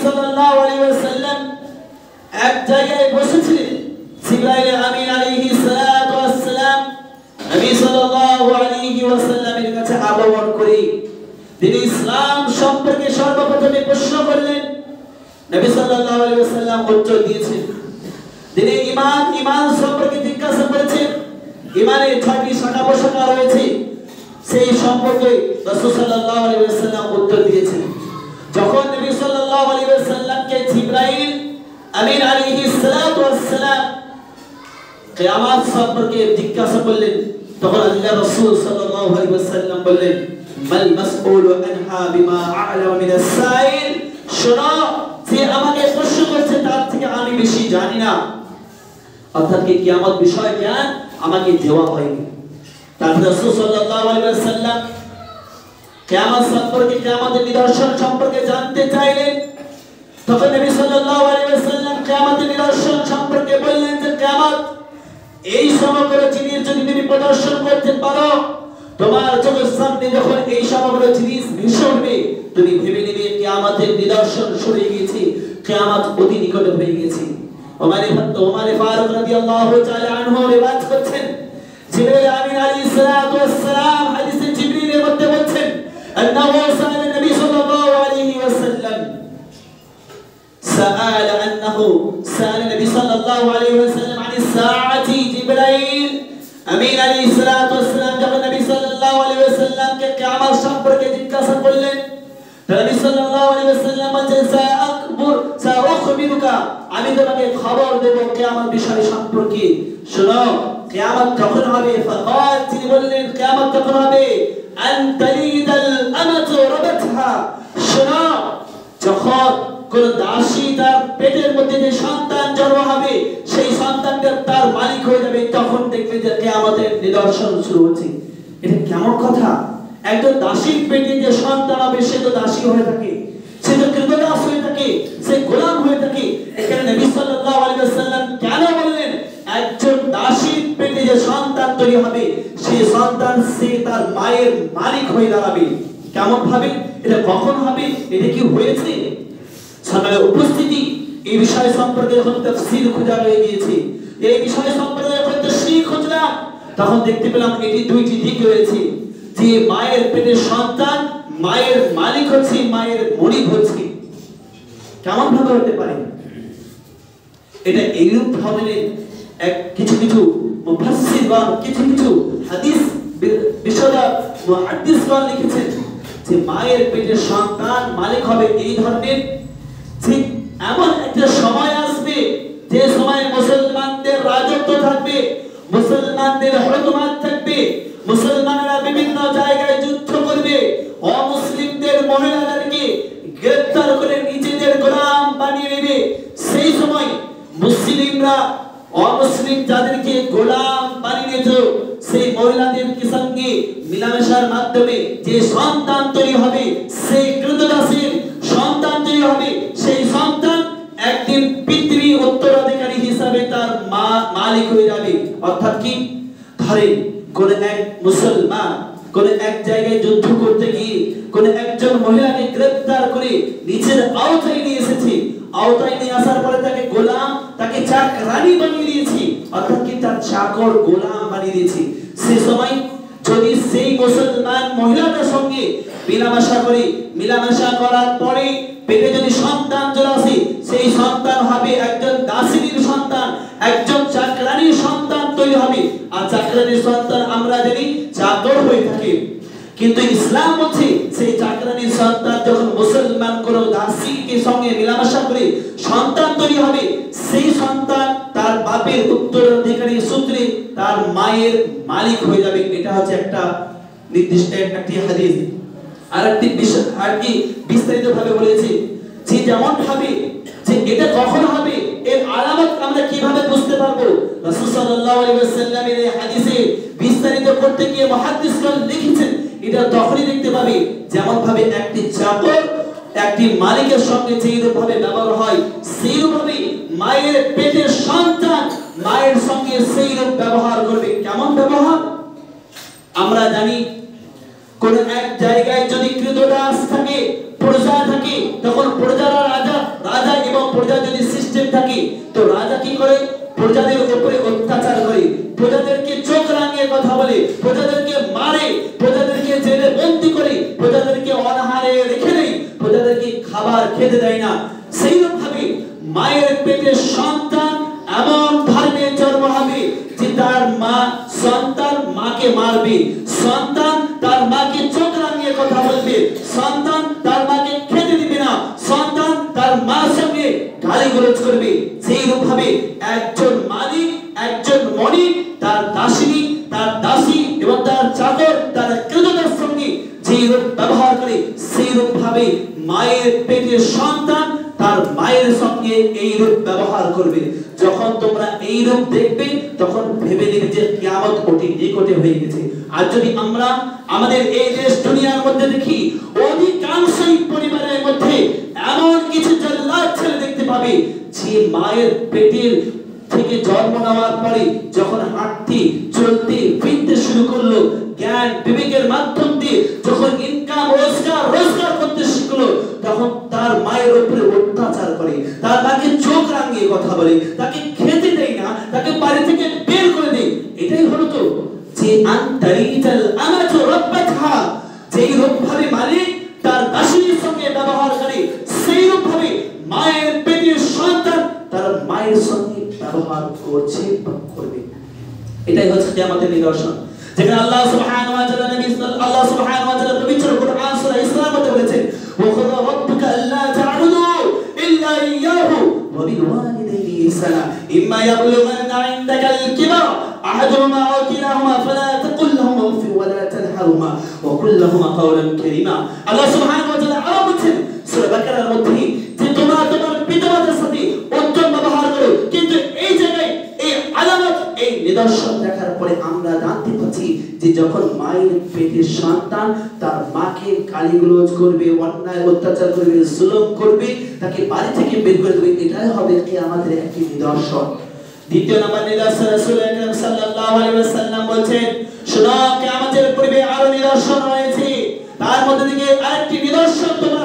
সাল্লাল্লাহু আলাইহি ওয়াসাল্লাম এক জায়গায় বসেছিলেন। জিবরাইল আমিন আলাইহিস সালাতু ওয়াস সালাম নবী সাল্লাল্লাহু আলাইহি ওয়াসাল্লামের কাছে আগমন করে তিনি ইসলাম সম্পর্কে সর্বপ্রথমে প্রশ্ন করলেন। নবী সাল্লাল্লাহু আলাইহি ওয়াসাল্লাম উত্তর দিয়েছেন। তিনি ঈমান সম্পর্কে জিজ্ঞাসা করেছেন। ঈমানের 6টি শাখা প্রশাখা রয়েছে, সেই সম্পর্কে রাসূল সাল্লাল্লাহু আলাইহি ওয়াসাল্লাম উত্তর দিয়েছেন। যখন নবী সাল্লাল্লাহু আলাইহি ওয়াসাল্লামকে জিবরাইল আমিন আলাইহিস সালাতু ওয়াস সালাম কিয়ামত সম্পর্কে জিজ্ঞাসা করলেন, তখন আল্লাহ রাসূল সাল্লাল্লাহু আলাইহি ওয়াসাল্লাম বললেন, মাল মাসউলু আনহা বিমা আ'লামু মিনাস সাইল, শোনো, যে আমাকে প্রশ্ন করছে তার থেকে আমি বেশি জানি না। অর্থাৎ কি কিয়ামত বিষয় জ্ঞান আমাকে দেওয়া হয়নি। তারপর রাসূল সাল্লাল্লাহু আলাইহি ওয়াসাল্লাম কিয়ামত সম্পর্কে, কিয়ামতের নিদর্শন সম্পর্কে জানতে চাইলেন। তখন নবী সাল্লাল্লাহু আলাইহি ওয়াসাল্লাম কিয়ামতের নিদর্শন সম্পর্কে বললেন যে কিয়ামত এই সমগ্র জিনিস যদি তুমি প্রদর্শন করতে পারো, তোমার চোখের সামনে যখন এই সমগ্র জিনিস ভেসে উঠবে, তুমি ভেবে নেবে কিয়ামতের নিদর্শন সরে গিয়েছে, কিয়ামত অতি নিকটে হয়ে গেছে। ওমর ফারুক রাদিয়াল্লাহু তাআলা আনহু রিওয়ায়াত করছেন, জিবরাইল আমিন আলাইহিস সালাতু ওয়াস সালাম হাদিসে জিবরিলের মধ্যে বলছেন, আন্নাহু সাআলা নবী সাল্লাল্লাহু আলাইহি ওয়াসাল্লাম سأل النبي صلى الله عليه وسلم عن الساعة جبرائيل আমিন আলাইহিস সালাতু ওয়াস সালাম যখন নবী সাল্লাল্লাহু আলাইহি ওয়াসাল্লাম কে কিয়ামত সম্পর্কে জিজ্ঞাসা করলেন, নবী সাল্লাল্লাহু আলাইহি ওয়াসাল্লাম বলেন, সাআখবিরুকা, আমি তোমাকে খবর দেব কিয়ামত বিষয় সম্পর্কে। শোনো, কিয়ামত কখন হবে? ফাকাল, তিনি বললেন কিয়ামত কখন হবে? আন তালিদাল আমাতু রাবাতহা, শোনো, যখন কোন দাসী তার পেটের মধ্যে যে সন্তান জন্ম হবে, সেই সন্তানটা তার মালিক হয়ে যাবে, তখন দেখবে যে কিয়ামতের নিদর্শন শুরু হচ্ছে। এটা কেমন কথা? একজন দাসীর পেটে যে সন্তান হবে, সে তো দাসী হয়ে থাকে, সে তো কৃতদাস হয়ে থাকে, সে গোলাম হয়ে থাকে। এখানে নবী সাল্লাল্লাহু আলাইহি ওয়াসাল্লাম কেন বললেন একজন দাসীর পেটে যে সন্তান তৈরি হবে, সেই সন্তান সে তার মায়ের মালিক হয়ে দাঁড়াবে? কেমন ভাবে? এটা কখন হবে? এটা কি হয়েছে? সামনে উপস্থিতি এই বিষয় সম্পর্কে যখন তাফসীর খোঁজা হয়ে গিয়েছে, এই বিষয় সম্পর্কে যখন তাফসীর খুঁজলাম, তখন দেখতে পেলাম এটি দুইটি দিক রয়েছে। যে মায়ের পেটের সন্তান, মায়ের মালিক হচ্ছে, মায়ের মুরিদ হচ্ছে। কেমন ভাবে হতে পারে? এটা এইরূপ ধরনের কিছু কিছু মুফাসসিরগণ, কিছু কিছু হাদিস বিশারদ মুহাদ্দিসগণ লিখেছেন যে মায়ের পেটের সন্তান মালিক হবে এই ধরনের। ঠিক এমন একটা সময় আসবে যে সময় মুসলমানদের রাজত্ব থাকবে, মুসলমানদের হুকুমত থাকবে, মুসলমানরা বিভিন্ন জায়গায় যুদ্ধ করবে, অমুসলিমদের মহিলাদেরকে গ্রেফতার করে নিজেদের গোলাম বানিয়ে নেবে। সেই সময় মুসলিমরা অমুসলিম যাদেরকে গোলাম বানিয়ে নিত, সেই মহিলাদের সঙ্গে মিলামেশার মাধ্যমে যে সন্তান তৈরি হবে, সেই কৃতদাসের সন্তান তৈরি হবে, সেই সন্তান একদিন পৃথিবীর উত্তরাধিকারী হিসাবে তার মালিক হয়ে যাবে। অর্থাৎ কি? ধরে কোন এক মুসলমান কোন এক জায়গায় যুদ্ধ করতে গিয়ে কোন একজন মহিলাকে গ্রেফতার করে নিজের আওতায় নিয়ে এসেছে, আওতায় নিয়ে আসার পরে তাকে গোলাম, তাকে চাকরানি বানিয়ে দিয়েছি, অর্থাৎ কি তার চাকর গোলাম বানিয়ে দিয়েছি। সেই সময় যদি সেই মুসলমান মহিলাদের সঙ্গে মিলামেশা করার পরে পেটে যদি সন্তান চলে আসে, সেই সন্তান হবে একজন দাসীর সন্তান, একজন চাকরানির সন্তান তৈরি হবে। আর চাকরানির সন্তান আমরা জানি চাকর হয়ে থাকে, কিন্তু ইসলাম হচ্ছে সেই চাকরানির সন্তান যখন মুসলমান কোন দাসীকে সঙ্গে মিলামেশা করে সন্তান তৈরি হবে, সেই সন্তান তার বাপের উত্তরাধিকারী সূত্রে তার মায়ের মালিক হয়ে যাবে। এটা হচ্ছে একটা নির্দিষ্ট একটি হাদিস। আরেকটি বিস্তারিত ভাবে বলেছি যে যেমন ভাবে যে এটা কখন হবে, এর আলামত আমরা কিভাবে বুঝতে পারবো? রাসূল সাল্লাল্লাহু আলাইহি ওয়াসাল্লামের এই হাদিসে বিস্তারিত করতে গিয়ে মুহাদ্দিসগণ লিখেছেন এটা তখনই দেখতে পাবে যেমন ভাবে একটি চাকর একটি মালিকের সঙ্গে যেরূপ ভাবে ব্যবহার হয়, সেইরূপ ভাবে মায়ের পেটের সন্তান মায়ের সঙ্গে সেইরূপ ব্যবহার করবে। কেমন ব্যবহার? আমরা জানি কোন এক জায়গায় যদি কৃতদাস থাকে, প্রজা থাকে, তখন প্রজারা সিস্টেম থাকে, তো রাজা কি করে? প্রজাদের উপরে অত্যাচার করে, প্রজাদেরকে চোখ রাঙিয়ে কথা বলে, প্রজাদেরকে মারে, প্রজাদেরকে জেলে বন্দী করে, প্রজাদেরকে অনাহারে রেখে দেয়, প্রজাদেরকে খাবার খেতে দেয় না। সেইরকম ভাবে মায়ের পেটের সন্তান এমন ধর্মে জন্ম হবে যে তার মা সন্তান মাকে মারবে, সন্তান তার মাকে চোখ রাঙিয়ে কথা বলবে, সন্তান তার মাকে খেতে দিবে না, সন্তান তার মার সঙ্গে গালিগালাজ করবে। সেইরকম ভাবে একজন মালিক, একজন মনিক তার দাসিনী, তার দাসী এবং তার চাকর, তার ক্রেতাদের সঙ্গে যেরূপ ব্যবহার করে, সেইরূপ ভাবে মায়ের পেটের সন্তান তার মায়ের সঙ্গে এইরূপ ব্যবহার করবে। যখন তোমরা এইরূপ দেখবে তখন ভেবে নেবে যে কিয়ামত অতি নিকটে হয়ে গেছে। আর যদি আমরা আমাদের এই দেশ দুনিয়ার মধ্যে দেখি, অধিকাংশই পরিবারের মধ্যে এমন কিছু জল্লাদ ছেলে দেখতে পাবে যে মায়ের পেটের থেকে জন্ম নেওয়ার পরে যখন হাঁটতে চলতে ফিরতে শুরু করলো, জ্ঞান বিবেকের মাধ্যম দিয়ে যখন ইনকাম রোজগার করতে শিখলো, তখন তার মায়ের উপরে অত্যাচার করে, তার মাকে চোখ রাঙিয়ে কথা বলে, তাকে খেতে দেয় না, তাকে বাড়ি থেকে বের করে দেয়। এটাই হলো তো যে আনতারিতাল আমাতু রাব্বাতহা, যেই রূপ ভাবে মালিক তার দাসীর সঙ্গে ব্যবহার করে, সেই রূপ ভাবে মায়ের পেটের সন্তান তার মায়ের সঙ্গে ব্যবহার করছে বা করবে। এটাই হচ্ছে কিয়ামতের নিদর্শন। যেখানে আল্লাহ সুবহানাহু ওয়া তাআলা নবী আল্লাহ সুবহানাহু ওয়া তাআলা পবিত্র কুরআন সূরা ইসরার মধ্যে বলেছেন, ওয়া ক্বাদা রাব্বুকা আল্লা তা'বুদু ইল্লা ইয়্যাহু ওয়া বিল ওয়ালিদাইনি ইহসানা ইম্মা ইয়াবলুগান্না 'ইনদাকাল কিবার আহাদুহুমা আও কিলাহুমা ফালা তাকুল লাহুমা উফ ওয়া লা তানহারহুমা ওয়া কুল লাহুমা কাওলান কারীমা। আল্লাহ সুবহানাহু ওয়া তাআলা আরো বলেছেন সূরা বাকারার মধ্যে যে তোমরা তোমার পিতামাতার সাথে উত্তম ব্যবহার করো, কিন্তু এই জায়গায় এই আলামত, এই নিদর্শন দেখার পরে আমরা জানতে পারছি যে যখন মায়ের পেটের সন্তান তার মাকে গালিগালাজ করবে, অন্যায় অত্যাচার করবে, জুলুম করবে, তাকে বাড়ি থেকে বের করে দেবে, এটাই হবে কিয়ামতের একটি নিদর্শন। দ্বিতীয় নম্বর নিদর্শন রাসূল আকরাম সাল্লাল্লাহু আলাইহি ওয়াসাল্লাম বলেছেন, শোনো কিয়ামতের পূর্বে আরো নিদর্শন রয়েছে, তার মধ্যে থেকে আরেকটি নিদর্শন তোমরা